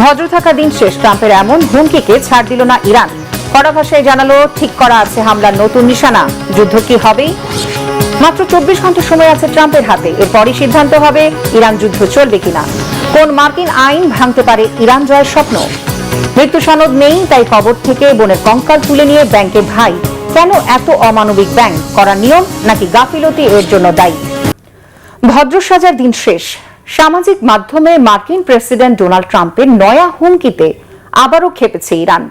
ভদ্র থাকা দিন শেষ, ট্রাম্পের এমন হুমকিকে ছাড় দিল না ইরান। কড়া ভাষায় জানালো ঠিক করা আছে হামলার নতুন নিশানা। যুদ্ধ কি হবেই? মাত্র 24 ঘন্টা সময় আছে ট্রাম্পের হাতে। এরপরই সিদ্ধান্ত হবে ইরান যুদ্ধ চলবে কিনা। কোন মার্কিন আইন ভাঙতে পারে ইরান জয়ের স্বপ্ন? মৃত্যু সনদ নেই, তাই কবর থেকে বোনের কঙ্কাল তুলে নিয়ে ব্যাংকের ভাই। কেন এত অমানবিক ব্যাংক? করা নিয়ম নাকি গাফিলতি এর জন্য দায়ী? ভদ্র সাজার দিন শেষ। সামাজিক মাধ্যমে মার্কিন প্রেসিডেন্ট ডোনাল্ড ট্রাম্পের নয়া হুমকিতে আবারও ক্ষেপেছে ইরান।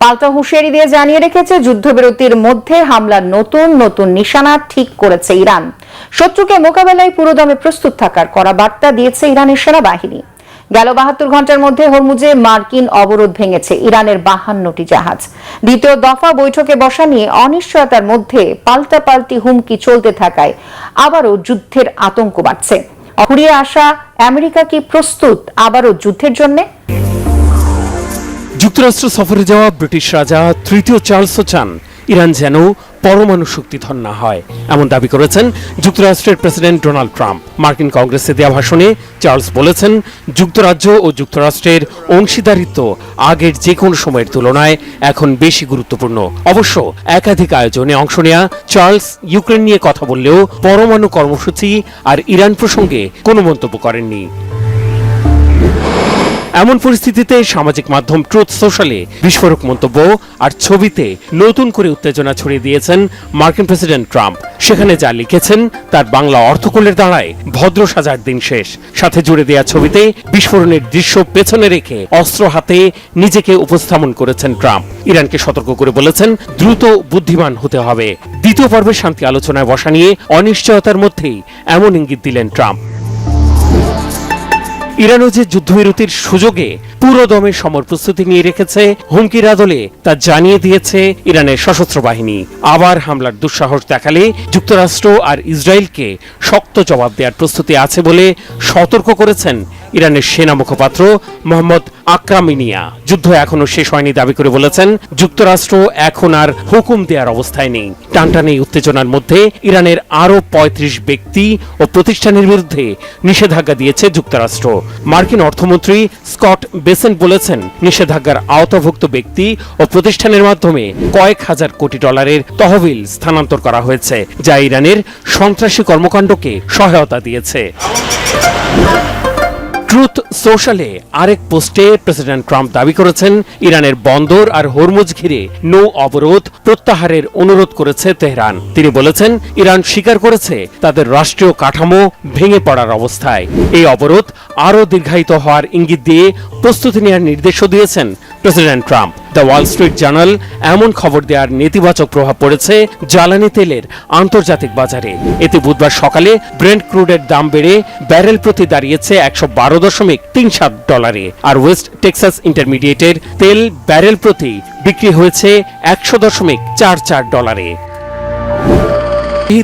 পাল্টা হুঁশিয়ারি দিয়ে জানিয়ে রেখেছে যুদ্ধবিরতির মধ্যে হামলার নতুন নতুন নিশানা ঠিক করেছে ইরান। শত্রুকে মোকাবেলায় পুরোদমে প্রস্তুত থাকার কড়া বার্তা দিয়েছে ইরানের সেনাবাহিনী। গেল 72 ঘন্টার মধ্যে হরমুজে মার্কিন অবরোধ ভেঙেছে ইরানের 52টি জাহাজ। দ্বিতীয় দফা বৈঠকে বসা নিয়ে অনিশ্চয়তার মধ্যে পাল্টাপাল্টি হুমকি চলতে থাকায় আবারও যুদ্ধের আতঙ্ক বাড়ছে। ঘুরিয়ে আসা আমেরিকা কি প্রস্তুত আবারও যুদ্ধের জন্য? যুক্তরাষ্ট্র সফরে যাওয়া ব্রিটিশ রাজা তৃতীয় চার্লসও চান ইরান যেন পরমাণু শক্তিধর না হয়, এমন দাবি করেছেন যুক্তরাষ্ট্রের প্রেসিডেন্ট ডোনাল্ড ট্রাম্প। মার্কিন কংগ্রেসে দেওয়া ভাষণে চার্লস বলেছেন, যুক্তরাজ্য ও যুক্তরাষ্ট্রের অংশীদারিত্ব আগের যে কোনো সময়ের তুলনায় এখন বেশি গুরুত্বপূর্ণ। অবশ্য একাধিক আয়োজনে অংশ নেয়া চার্লস ইউক্রেন নিয়ে কথা বললেও পরমাণু কর্মসূচি আর ইরান প্রসঙ্গে কোনো মন্তব্য করেননি। এমন পরিস্থিতিতে সামাজিক মাধ্যম ট্রুথ সোশ্যালে বিস্ফোরক মন্তব্য আর ছবিতে নতুন করে উত্তেজনা ছড়িয়ে দিয়েছেন মার্কিন প্রেসিডেন্ট ট্রাম্প। সেখানে যা লিখেছেন তার বাংলা অর্থকলের দাঁড়ায় ভদ্র সাজার দিন শেষ। সাথে জুড়ে দেয়া ছবিতে বিস্ফোরণের দৃশ্য পেছনে রেখে অস্ত্র হাতে নিজেকে উপস্থাপন করেছেন ট্রাম্প। ইরানকে সতর্ক করে বলেছেন দ্রুত বুদ্ধিমান হতে হবে। দ্বিতীয় পর্বের শান্তি আলোচনায় বসা নিয়ে অনিশ্চয়তার মধ্যেই এমন ইঙ্গিত দিলেন ট্রাম্প। ইরানও যে যুদ্ধবিরতির সুযোগে পুরোদমে সমর প্রস্তুতি নিয়ে রেখেছে হুমকির আদলে তা জানিয়ে দিয়েছে ইরানের সশস্ত্র বাহিনী। আবার হামলার দুঃসাহস দেখালে যুক্তরাষ্ট্র আর ইসরায়েলকে শক্ত জবাব দেওয়ার প্রস্তুতি আছে বলে সতর্ক করেছেন ইরানের সেনা মুখপাত্র মোহাম্মদ আকরামিনিয়া। যুদ্ধ এখনো শেষ হয়নি দাবি করে বলেছেন, যুক্তরাষ্ট্র এখন আর হুকুম দেওয়ার অবস্থায় নেই। টানটানি উত্তেজনার মধ্যে ইরানের আরও 35 ব্যক্তি ও প্রতিষ্ঠানের বিরুদ্ধে নিষেধাজ্ঞা দিয়েছে যুক্তরাষ্ট্র। মার্কিন অর্থমন্ত্রী স্কট বেসেন্ট বলেছেন, নিষেধাজ্ঞার আওতাভুক্ত ব্যক্তি ও প্রতিষ্ঠানের মাধ্যমে কয়েক হাজার কোটি ডলারের তহবিল স্থানান্তর করা হয়েছে, যা ইরানের সন্ত্রাসী কর্মকাণ্ডকে সহায়তা দিয়েছে। ট্রুথ সোশ্যালে আরেক পোস্টে প্রেসিডেন্ট ট্রাম্প দাবি করেছেন, ইরানের বন্দর আর হরমুজ ঘিরে নৌ অবরোধ প্রত্যাহারের অনুরোধ করেছে তেহরান। তিনি বলেছেন, ইরান স্বীকার করেছে তাদের রাষ্ট্রীয় কাঠামো ভেঙে পড়ার অবস্থায়। এই অবরোধ আরও দীর্ঘায়িত হওয়ার ইঙ্গিত দিয়ে প্রস্তুতি নেওয়ার নির্দেশও দিয়েছেন president Trump. The Wall Street journal এমন খবর দেওয়ার নেতিবাচক প্রভাব পড়েছে জ্বালানি তেলের আন্তর্জাতিক বাজারে। এতে বুধবার সকালে ব্রেন্ট ক্রুডের দাম বেড়ে ব্যারেল প্রতি দাঁড়িয়েছে $112.37, আর ওয়েস্ট টেক্সাস ইন্টারমিডিয়েটের তেল ব্যারেল প্রতি বিক্রি হয়েছে $100.44।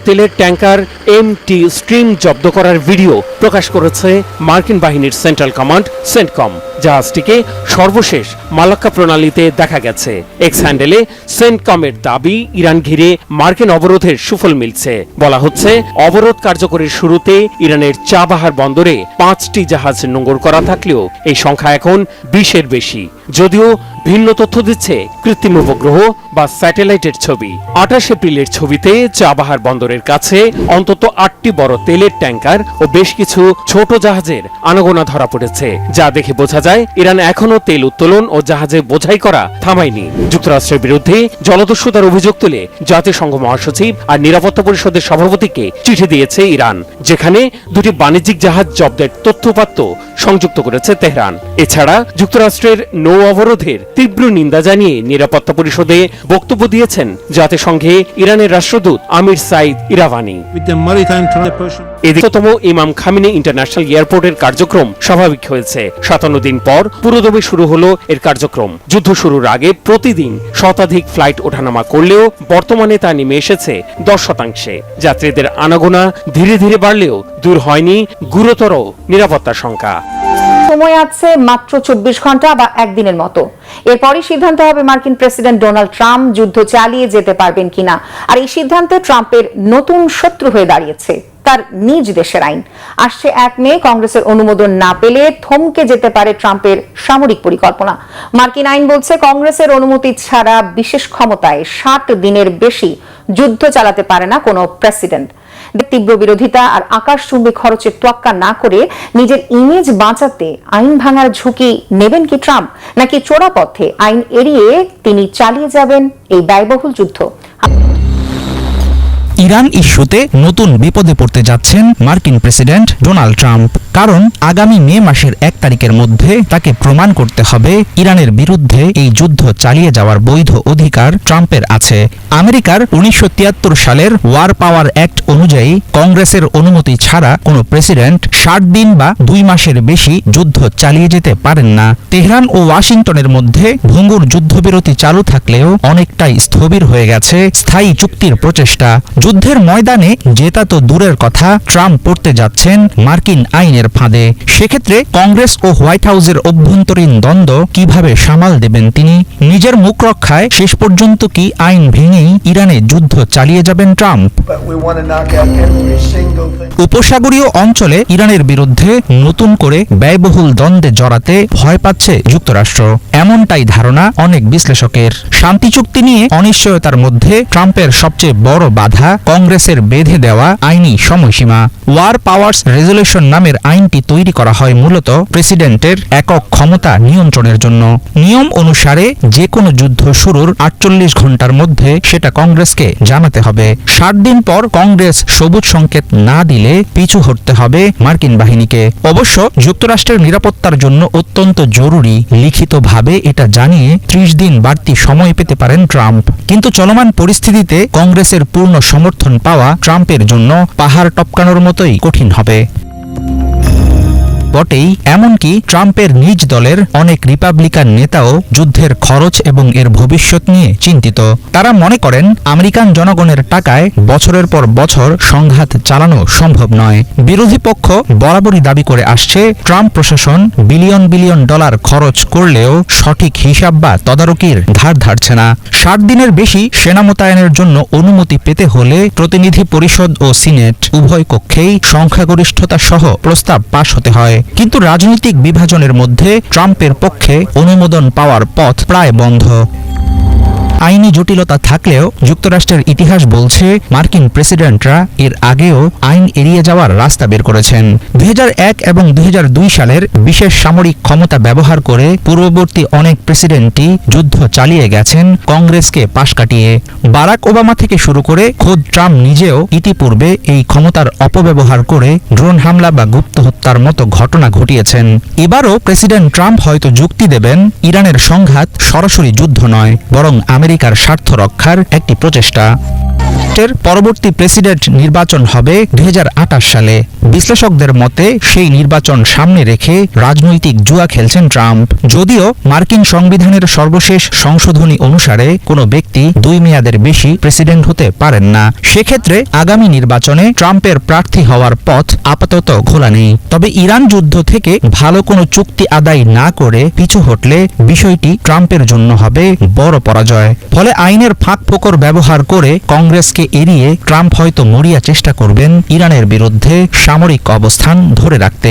তেলের ট্যাঙ্কার MT স্ট্রিম জব্দ করার ভিডিও প্রকাশ করেছে মার্কিন বাহিনীর সেন্ট্রাল কমান্ড সেন্টকম। জাহাজটিকে সর্বশেষ মালাক্কা প্রণালীতে দেখা গেছে। এক্স হ্যান্ডেলে সেন্টকমের দাবি, ইরান ঘিরে মার্কিন অবরোধের সুফল মিলছে। বলা হচ্ছে, অবরোধ কার্যকরের শুরুতে ইরানের চাবাহার বন্দরে 5টি জাহাজ নোঙর করা থাকলেও এই সংখ্যা এখন 20-এর বেশি। যদিও ভিন্ন তথ্য দিচ্ছে কৃত্রিম উপগ্রহ বা স্যাটেলাইটের ছবি। 28 এপ্রিলের ছবিতে চাবাহার বন্দরের কাছে অন্তত 8টি বড় তেলের ট্যাঙ্কার ও বেশ কিছু ছোট জাহাজের আনাগোনা ধরা পড়েছে, যা দেখে বোঝা যায় ইরান এখনো তেল উত্তোলন ও জাহাজে বোঝাই করা থামায়নি। যুক্তরাষ্ট্রের বিরুদ্ধে জলদস্যুতার অভিযোগ তুলে জাতিসংঘ মহাসচিব আর নিরাপত্তা পরিষদের সভাপতিকে চিঠি দিয়েছে ইরান, যেখানে দুটি বাণিজ্যিক জাহাজ জব্দের তথ্যপাত্র সংযুক্ত করেছে তেহরান। এছাড়া যুক্তরাষ্ট্রের নৌ অবরোধের তীব্র নিন্দা জানিয়ে নিরাপত্তা পরিষদে বক্তব্য দিয়েছেন জাতিসংঘে ইরানের রাষ্ট্রদূত আমির সাইদ ইরাভানি। এদিকতম ইমাম খামেনি ইন্টারন্যাশনাল এয়ারপোর্টের কার্যক্রম স্বাভাবিক হয়েছে। 57 দিন পর পুরোদমে শুরু হলো এর কার্যক্রম। যুদ্ধ শুরুর আগে প্রতিদিন শতাধিক ফ্লাইট ওঠানামা করলেও বর্তমানে তা নেমে এসেছে 10%। যাত্রীদের আনাগোনা ধীরে ধীরে বাড়লেও দূর হয়নি গুরুতর নিরাপত্তার শঙ্কা। সময় আছে মাত্র 24 ঘন্টা বা একদিনের মতো। এরপরই সিদ্ধান্ত হবে মার্কিন প্রেসিডেন্ট ডোনাল্ড ট্রাম্প যুদ্ধ চালিয়ে যেতে পারবেন কিনা। আর এই সিদ্ধান্তে ট্রাম্পের নতুন শত্রু হয়ে দাঁড়িয়েছে তার নিজ দেশের আইন। আসছে 1 মে কংগ্রেসের অনুমোদন না পেলে থমকে যেতে পারে ট্রাম্পের সামরিক পরিকল্পনা। মার্কিন আইন বলছে কংগ্রেসের অনুমতি ছাড়া বিশেষ ক্ষমতায় 60 দিনের বেশি যুদ্ধ চালাতে পারে না কোনো প্রেসিডেন্ট। তীব্র বিরোধিতা আর আকাশচুম্বী খরচের তোয়াক্কা না করে নিজের ইমেজ বাঁচাতে আইন ভাঙার ঝুঁকি নেবেন কি ট্রাম্প, নাকি চোরা পথে আইন এড়িয়ে তিনি চালিয়ে যাবেন এই ব্যয়বহুল যুদ্ধ? ইরান ইস্যুতে নতুন বিপদে পড়তে যাচ্ছেন মার্কিন প্রেসিডেন্ট ডোনাল্ড ট্রাম্প। কারণ আগামী মে মাসের 1 তারিখের মধ্যে তাকে প্রমাণ করতে হবে ইরানের বিরুদ্ধে এই যুদ্ধ চালিয়ে যাওয়ার বৈধ অধিকার ট্রাম্পের আছে। আমেরিকার 1973 সালের ওয়ার পাওয়ার অ্যাক্ট অনুযায়ী কংগ্রেসের অনুমতি ছাড়া কোনো প্রেসিডেন্ট 60 দিন বা 2 মাসের বেশি যুদ্ধ চালিয়ে যেতে পারেন না। তেহরান ও ওয়াশিংটনের মধ্যে ভঙ্গুর যুদ্ধবিরতি চালু থাকলেও অনেকটাই স্থবির হয়ে গেছে স্থায়ী চুক্তির প্রচেষ্টা। যুদ্ধের ময়দানে জেতা তো দূরের কথা, ট্রাম্প পড়তে যাচ্ছেন মার্কিন আইনের ফাঁদে। সেক্ষেত্রে কংগ্রেস ও হোয়াইট হাউসের অভ্যন্তরীণ দ্বন্দ্ব কিভাবে সামাল দেবেন তিনি? নিজের মুখ রক্ষায় শেষ পর্যন্ত কি আইন ভেঙেই ইরানে যুদ্ধ চালিয়ে যাবেন ট্রাম্প? উপসাগরীয় অঞ্চলে ইরানের বিরুদ্ধে নতুন করে ব্যয়বহুল দ্বন্দ্বে জড়াতে ভয় পাচ্ছে যুক্তরাষ্ট্র, এমনটাই ধারণা অনেক বিশ্লেষকের। শান্তি চুক্তি নিয়ে অনিশ্চয়তার মধ্যে ট্রাম্পের সবচেয়ে বড় বাধা কংগ্রেসের বেঁধে দেওয়া আইনি সময়সীমা। ওয়ার পাওয়ার্স রেজুলেশন নামের আইনটি তৈরি করা হয় মূলত প্রেসিডেন্টের একক ক্ষমতা নিয়ন্ত্রণের জন্য। নিয়ম অনুসারে যে কোনো যুদ্ধ শুরুর 48 ঘন্টার মধ্যে সেটা কংগ্রেসকে জানাতে হবে। 60 দিন পর কংগ্রেস সবুজ সংকেত না দিলে পিছু হটতে হবে মার্কিন বাহিনীকে। অবশ্য যুক্তরাষ্ট্রের নিরাপত্তার জন্য অত্যন্ত জরুরি লিখিতভাবে এটা জানিয়ে 30 দিন বাড়তি সময় পেতে পারেন ট্রাম্প। কিন্তু চলমান পরিস্থিতিতে কংগ্রেসের পূর্ণ সমর্থন পাওয়া ট্রাম্পের জন্য পাহাড় টপকানোর মতোই কঠিন হবে। বটেই, এমনকি ট্রাম্পের নিজ দলের অনেক রিপাবলিকান নেতাও যুদ্ধের খরচ এবং এর ভবিষ্যৎ নিয়ে চিন্তিত। তারা মনে করেন আমেরিকান জনগণের টাকায় বছরের পর বছর সংঘাত চালানো সম্ভব নয়। বিরোধী পক্ষ বরাবরই দাবি করে আসছে ট্রাম্প প্রশাসন বিলিয়ন বিলিয়ন ডলার খরচ করলেও সঠিক হিসাব বা তদারকির ধার ধারছে না। 60 দিনের বেশি সেনা মোতায়েনের জন্য অনুমতি পেতে হলে প্রতিনিধি পরিষদ ও সিনেট উভয় কক্ষেই সংখ্যাগরিষ্ঠতা সহ প্রস্তাব পাশ হতে হয়। কিন্তু রাজনৈতিক বিভাজনের মধ্যে ট্রাম্পের পক্ষে অনুমোদন পাওয়ার পথ প্রায় বন্ধ। আইনি জটিলতা থাকলেও যুক্তরাষ্ট্রের ইতিহাস বলছে মার্কিন প্রেসিডেন্টরা এর আগেও আইন এড়িয়ে যাওয়ার রাস্তা বের করেছেন। 2001 এবং 2002 সালের বিশেষ সামরিক ক্ষমতা ব্যবহার করে পূর্ববর্তী অনেক প্রেসিডেন্টই যুদ্ধ চালিয়ে গেছেন কংগ্রেসকে পাশ কাটিয়ে। বারাক ওবামা থেকে শুরু করে খোদ ট্রাম্প নিজেও ইতিপূর্বে এই ক্ষমতার অপব্যবহার করে ড্রোন হামলা বা গুপ্ত হত্যার মতো ঘটনা ঘটিয়েছেন। এবারও প্রেসিডেন্ট ট্রাম্প হয়তো যুক্তি দেবেন ইরানের সংঘাত সরাসরি যুদ্ধ নয়, বরং আমেরিকার স্বার্থ রক্ষার একটি প্রচেষ্টা। পরবর্তী প্রেসিডেন্ট নির্বাচন হবে 2028 সালে। বিশ্লেষকদের মতে সেই নির্বাচন সামনে রেখে রাজনৈতিক জুয়া খেলছেন ট্রাম্প। যদিও মার্কিন সংবিধানের সর্বশেষ সংশোধনী অনুসারে কোনো ব্যক্তি 2 মেয়াদের বেশি প্রেসিডেন্ট হতে পারেন না। সেক্ষেত্রে আগামী নির্বাচনে ট্রাম্পের প্রার্থী হওয়ার পথ আপাতত খোলা নেই। তবে ইরান যুদ্ধ থেকে ভালো কোনো চুক্তি আদায় না করে পিছু হটলে বিষয়টি ট্রাম্পের জন্য হবে বড় পরাজয়। ফলে আইনের ফাঁকফোকর ব্যবহার করে কংগ্রেসকে এড়িয়ে ট্রাম্প হয়তো মরিয়া চেষ্টা করবেন ইরানের বিরুদ্ধে সামরিক অবস্থান ধরে রাখতে।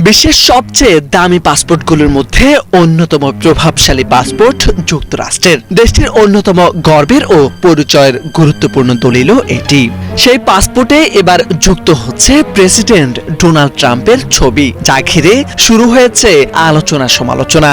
বিশ্বের সবচেয়ে দামি পাসপোর্টগুলোর মধ্যে অন্যতম প্রভাবশালী পাসপোর্ট যুক্তরাষ্ট্রের। দেশটির অন্যতম গর্বের ও পরিচয়ের গুরুত্বপূর্ণ দলিলও এটি। সেই পাসপোর্টে এবার যুক্ত হচ্ছে প্রেসিডেন্ট ডোনাল্ড ট্রাম্পের ছবি, যা ঘিরে শুরু হয়েছে আলোচনা সমালোচনা।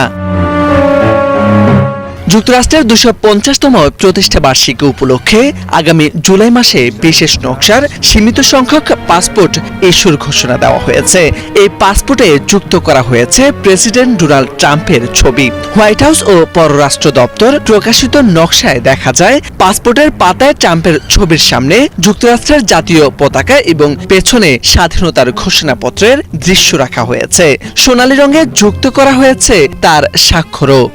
যুক্তরাষ্ট্রের 250তম প্রতিষ্ঠা বার্ষিকী উপলক্ষে আগামী জুলাই মাসে বিশেষ নকশার সীমিত সংখ্যক পাসপোর্ট ইস্যুর ঘোষণা দেওয়া হয়েছে। এই পাসপোর্টে যুক্ত করা হয়েছে প্রেসিডেন্ট ডোনাল্ড ট্রাম্পের ছবি। হোয়াইট হাউস ও পররাষ্ট্র দপ্তর প্রকাশিত নকশায় দেখা যায় পাসপোর্টের পাতায় ট্রাম্পের ছবির সামনে যুক্তরাষ্ট্রের জাতীয় পতাকা এবং পেছনে স্বাধীনতার ঘোষণাপত্রের দৃশ্য রাখা হয়েছে। সোনালী রঙে যুক্ত করা হয়েছে তার স্বাক্ষরও।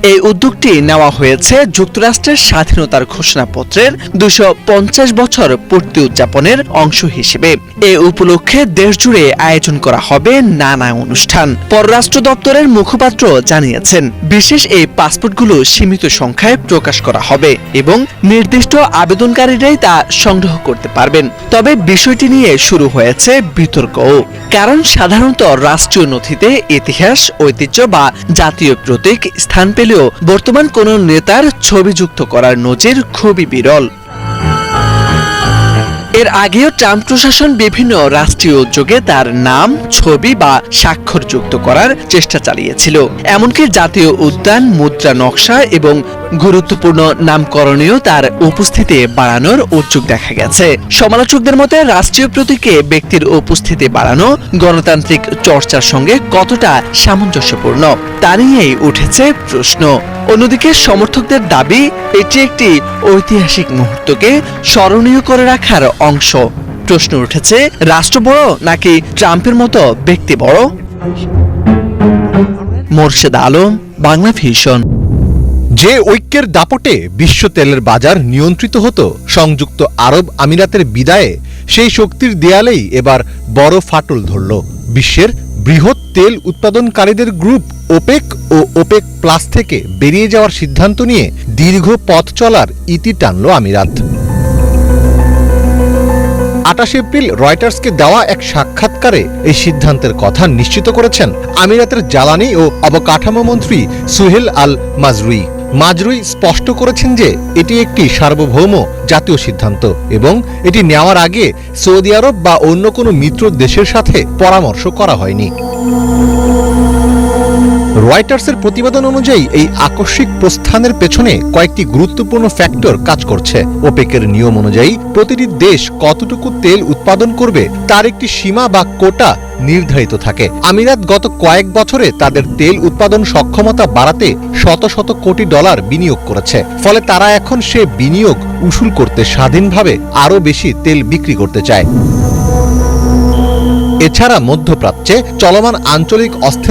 এই উদ্যোগটি নেওয়া হয়েছে যুক্তরাষ্ট্রের স্বাধীনতার ঘোষণাপত্রের 250 বছর পূর্তি উদযাপনের অংশ হিসেবে। এ উপলক্ষে দেশজুড়ে আয়োজন করা হবে নানা অনুষ্ঠান। পররাষ্ট্র দপ্তরের মুখপাত্র জানিয়েছেন, বিশেষ এই পাসপোর্টগুলো সীমিত সংখ্যায় প্রকাশ করা হবে এবং নির্দিষ্ট আবেদনকারীরাই তা সংগ্রহ করতে পারবেন। তবে বিষয়টি নিয়ে শুরু হয়েছে বিতর্কও, কারণ সাধারণত রাষ্ট্রীয় নথিতে ইতিহাস, ঐতিহ্য বা জাতীয় প্রতীক স্থান পেলেও বর্তমান কোনো নেতার ছবি যুক্ত করার নজির খুবই বিরল। এর আগেও ট্রাম্প প্রশাসন বিভিন্ন রাষ্ট্রীয় উদ্যোগে তার নাম, ছবি বা স্বাক্ষর যুক্ত করার চেষ্টা চালিয়েছিল। এমনকি জাতীয় উদ্যান, মুদ্রা নকশা এবং গুরুত্বপূর্ণ নামকরণেও তার উপস্থিতি বাড়ানোর উদ্যোগ দেখা গেছে। সমালোচকদের মতে রাষ্ট্রীয় প্রতীকে ব্যক্তির উপস্থিতি বাড়ানো গণতান্ত্রিক চর্চার সঙ্গে কতটা সামঞ্জস্যপূর্ণ তা নিয়েই উঠেছে প্রশ্ন। অন্যদিকে সমর্থকদের দাবি, এটি একটি ঐতিহাসিক মুহূর্তকে স্মরণীয় করে রাখার অংশ। প্রশ্ন উঠেছে, রাষ্ট্র বড় নাকি ট্রাম্পের মতো ব্যক্তি বড়? মোর্শেদ আলম, বাংলা ভিশন। যে ঐক্যের দাপটে বিশ্ব তেলের বাজার নিয়ন্ত্রিত হতো সংযুক্ত আরব আমিরাতের বিদায়ে, সেই শক্তির দেয়ালেই এবার বড় ফাটল ধরল। বিশ্বের বৃহৎ তেল উৎপাদনকারীদের গ্রুপ ওপেক ও ওপেক প্লাস থেকে বেরিয়ে যাওয়ার সিদ্ধান্ত নিয়ে দীর্ঘ পথ চলার ইতি টানল আমিরাত। 28 এপ্রিল রয়টার্সকে দেওয়া এক সাক্ষাৎকারে এই সিদ্ধান্তের কথা নিশ্চিত করেছেন আমিরাতের জ্বালানি ও অবকাঠামো মন্ত্রী সুহেল আল মাজরুই স্পষ্ট করেছেন যে এটি একটি সার্বভৌম জাতীয় সিদ্ধান্ত এবং এটি নেওয়ার আগে সৌদি আরব বা অন্য কোনো মিত্র দেশের সাথে পরামর্শ করা হয়নি। রয়টার্সের প্রতিবেদন অনুযায়ী এই আকস্মিক প্রস্থানের পেছনে কয়েকটি গুরুত্বপূর্ণ ফ্যাক্টর কাজ করছে। ওপেকের নিয়ম অনুযায়ী প্রতিটি দেশ কতটুকু তেল উৎপাদন করবে তার একটি সীমা বা কোটা নির্ধারিত থাকে। আমিরাত গত কয়েক বছরে তাদের তেল উৎপাদন সক্ষমতা বাড়াতে শত শত কোটি ডলার বিনিয়োগ করেছে। ফলে তারা এখন সে বিনিয়োগ উসুল করতে স্বাধীনভাবে আরও বেশি তেল বিক্রি করতে চায়। এছাড়া মধ্যপ্রাচ্যে চলমান আঞ্চলিক অস্থিরতা